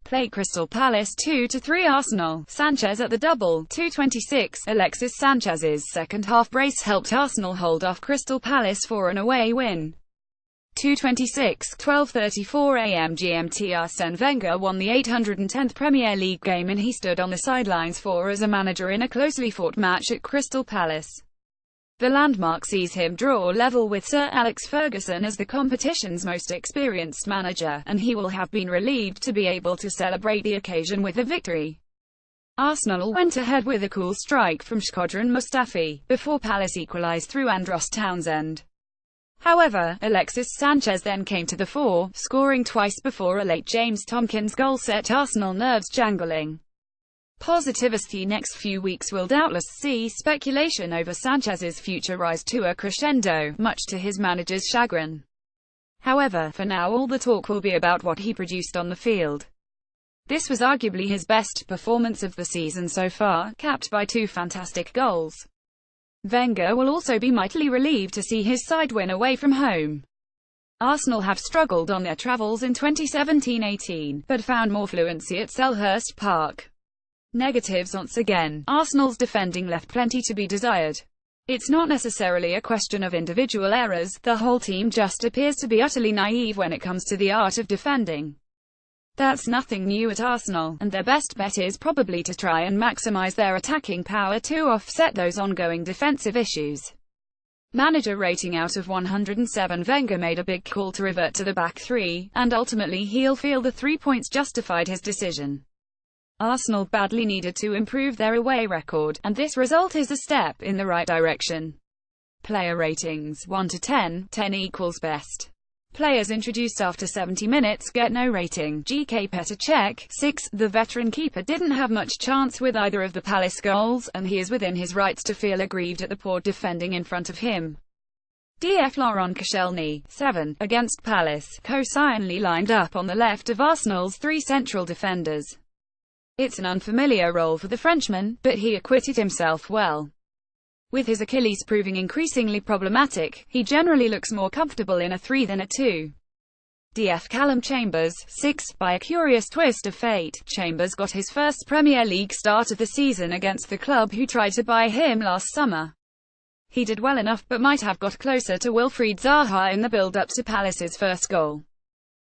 Play Crystal Palace 2-3 Arsenal. Sanchez at the double. 2:26. Alexis Sanchez's second-half brace helped Arsenal hold off Crystal Palace for an away win. 2:26. 12:34 am GMT. Arsene Wenger won the 810th Premier League game and he stood on the sidelines for as a manager in a closely fought match at Crystal Palace. The landmark sees him draw level with Sir Alex Ferguson as the competition's most experienced manager, and he will have been relieved to be able to celebrate the occasion with a victory. Arsenal went ahead with a cool strike from Shkodran Mustafi, before Palace equalised through Andros Townsend. However, Alexis Sanchez then came to the fore, scoring twice before a late James Tomkins goal set Arsenal nerves jangling. Positivity. Next few weeks will doubtless see speculation over Sanchez's future rise to a crescendo, much to his manager's chagrin. However, for now all the talk will be about what he produced on the field. This was arguably his best performance of the season so far, capped by 2 fantastic goals. Wenger will also be mightily relieved to see his side win away from home. Arsenal have struggled on their travels in 2017-18, but found more fluency at Selhurst Park. Negatives. Once again, Arsenal's defending left plenty to be desired. It's not necessarily a question of individual errors, the whole team just appears to be utterly naive when it comes to the art of defending. That's nothing new at Arsenal, and their best bet is probably to try and maximise their attacking power to offset those ongoing defensive issues. Manager rating out of 107. Wenger made a big call to revert to the back three, and ultimately he'll feel the 3 points justified his decision. Arsenal badly needed to improve their away record, and this result is a step in the right direction. Player ratings 1-10, 10 equals best. Players introduced after 70 minutes get no rating. GK Petr Cech, 6. The veteran keeper didn't have much chance with either of the Palace goals, and he is within his rights to feel aggrieved at the poor defending in front of him. DF Laurent Koscielny, 7. Against Palace, Koscielny lined up on the left of Arsenal's 3 central defenders. It's an unfamiliar role for the Frenchman, but he acquitted himself well. With his Achilles proving increasingly problematic, he generally looks more comfortable in a 3 than a 2. DF Callum Chambers, 6. By a curious twist of fate, Chambers got his first Premier League start of the season against the club who tried to buy him last summer. He did well enough but might have got closer to Wilfried Zaha in the build-up to Palace's first goal.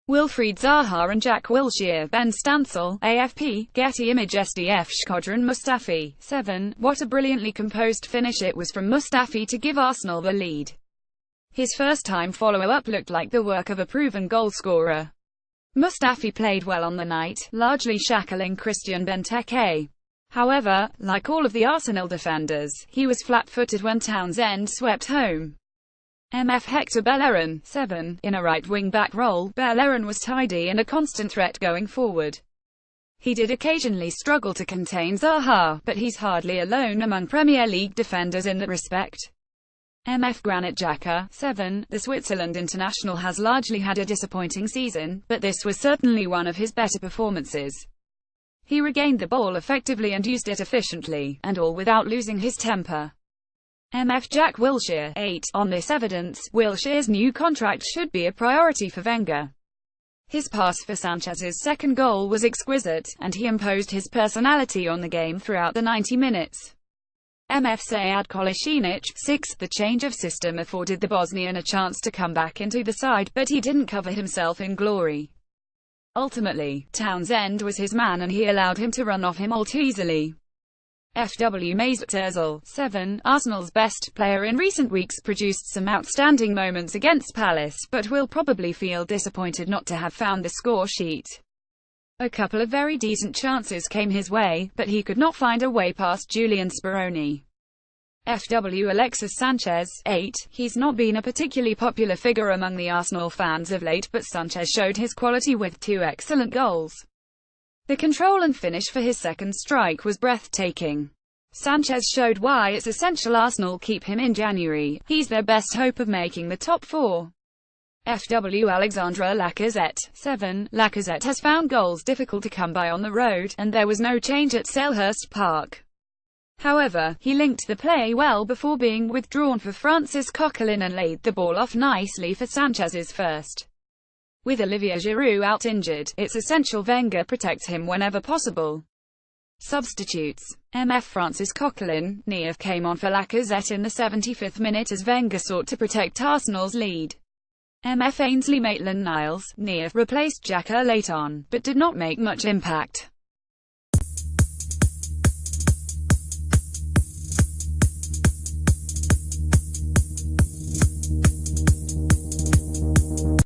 Wilfried Zaha and Jack Wilshere, Ben Stansel, AFP, Getty Image SDF Shkodran Mustafi, 7. What a brilliantly composed finish it was from Mustafi to give Arsenal the lead. His first-time follow-up looked like the work of a proven goalscorer. Mustafi played well on the night, largely shackling Christian Benteke. However, like all of the Arsenal defenders, he was flat-footed when Townsend swept home. MF Hector Bellerin, 7. In a right wing-back role, Bellerin was tidy and a constant threat going forward. He did occasionally struggle to contain Zaha, but he's hardly alone among Premier League defenders in that respect. MF Granit Xhaka, 7. The Switzerland international has largely had a disappointing season, but this was certainly one of his better performances. He regained the ball effectively and used it efficiently, and all without losing his temper. MF Jack Wilshere, 8. On this evidence, Wilshere's new contract should be a priority for Wenger. His pass for Sanchez's second goal was exquisite, and he imposed his personality on the game throughout the 90 minutes. MF Sead Kolasinac, 6. The change of system afforded the Bosnian a chance to come back into the side, but he didn't cover himself in glory. Ultimately, Townsend was his man and he allowed him to run off him all too easily. FW Mesut Ozil, 7. Arsenal's best player in recent weeks produced some outstanding moments against Palace, but will probably feel disappointed not to have found the score sheet. A couple of very decent chances came his way, but he could not find a way past Julian Speroni. FW Alexis Sanchez, 8. He's not been a particularly popular figure among the Arsenal fans of late, but Sanchez showed his quality with 2 excellent goals. The control and finish for his second strike was breathtaking. Sanchez showed why it's essential Arsenal keep him in January. He's their best hope of making the top 4. FW Alexandre Lacazette, 7. Lacazette has found goals difficult to come by on the road, and there was no change at Selhurst Park. However, he linked the play well before being withdrawn for Francis Coquelin and laid the ball off nicely for Sanchez's first. With Olivier Giroud out injured, it's essential Wenger protects him whenever possible. Substitutes: MF Francis Coquelin, Nief came on for Lacazette in the 75th minute as Wenger sought to protect Arsenal's lead. MF Ainsley Maitland-Niles, Nief, replaced Xhaka late on, but did not make much impact.